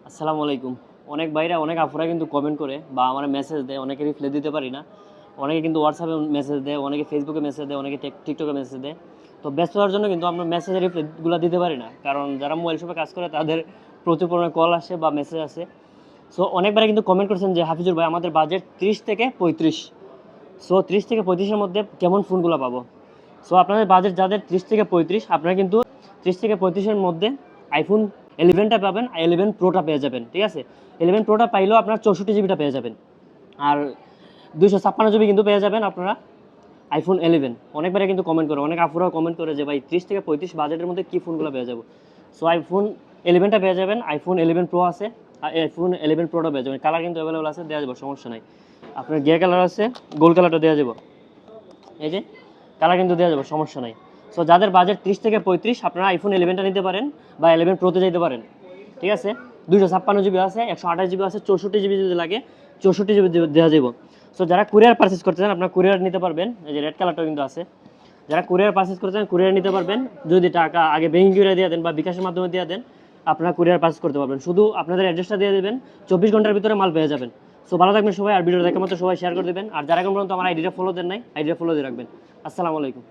আসসালামু আলাইকুম। অনেক ভাইরা অনেক আপুরা কিন্তু কমেন্ট করে বা আমার মেসেজ দেয়, অনেকে রিপ্লাই দিতে পারি না। অনেকে কিন্তু হোয়াটসঅ্যাপে মেসেজ দেয়, অনেকে ফেসবুকে মেসেজ দেয়, অনেকে টিকটকে মেসেজ দেয়। তো ব্যস্ত হওয়ার জন্য কিন্তু আমরা মেসেজের রিপ্লাইগুলো দিতে পারি না। কারণ যারা মোবাইল শপে কাজ করে তাদের প্রচুর পরিমাণে কল আসে বা মেসেজ আসে। সো অনেকবারে কিন্তু কমেন্ট করছেন যে হাফিজুর ভাই আমাদের বাজেট 30 থেকে 35। সো 30 থেকে 35 এর মধ্যে কেমন ফোনগুলো পাবো? সো আপনাদের বাজেট যাদের 30 থেকে 35 আপনারা কিন্তু 30 থেকে 35 এর মধ্যে আইফোন 11টা পাবেন, 11 প্রোটা পেয়ে যাবেন। ঠিক আছে? 11 প্রোটা পাইলেও আপনারা 64 জিবিটা পেয়ে যাবেন। আর 256 জিবি কিন্তু পেয়ে যাবেন আপনারা আইফোন 11। অনেকবারে কিন্তু কমেন্ট করে, অনেক আপুরাও কমেন্ট করে যে ভাই 30 থেকে 35 বাজেটের মধ্যে কি ফোনগুলো পেয়ে যাবো? সো আইফোন 11টা পেয়ে যাবেন, আইফোন 11 প্রো আছে, আইফোন 11 প্রোটা পেয়ে যাবেন। কালার কিন্তু অ্যাভেলেবল আছে, দেওয়া যাবে, সমস্যা নাই। আপনার গ্রে কালার আছে, গোল্ড কালারটা দেওয়া যাবে। এই যে কালার কিন্তু দেওয়া যাবে, সমস্যা নাই। সো যাদের বাজেট 30 থেকে 35 আপনারা আইফোন 11টা নিতে পারেন বা 11 প্রোতে যেতে পারেন। ঠিক আছে? 256 জিবি আছে, 128 জিবি আছে, 64 জিবি যদি লাগে 64 জিবি দেওয়া যাবে। সো যারা কুরিয়ার পারচেস করতে চান আপনারা কুরিয়ার নিতে পারবেন। এই যে রেড কালারটাও কিন্তু আছে। যারা কুরিয়ার পারচেস করতে চান কুরিয়ার নিতে পারবেন। যদি টাকা আগে ব্যাংক করে দিয়ে দেন বা বিকাশের মাধ্যমে দিয়ে দেন আপনারা কুরিয়ার পারচেস করতে পারবেন। শুধু আপনাদের অ্যাড্রেসটা দিয়ে দেবেন, 24 ঘন্টার ভিতরে মাল পেয়ে যাবেন। সো ভালো থাকবেন সবাই, আর ভিডিও দেখা মতো সবাই শেয়ার করে দেবেন। আর যারা এখন পর্যন্ত আমার আইডিটা ফলো দেন নাই, আইডিটা ফলো দিয়ে রাখবেন। আসসালামু আলাইকুম।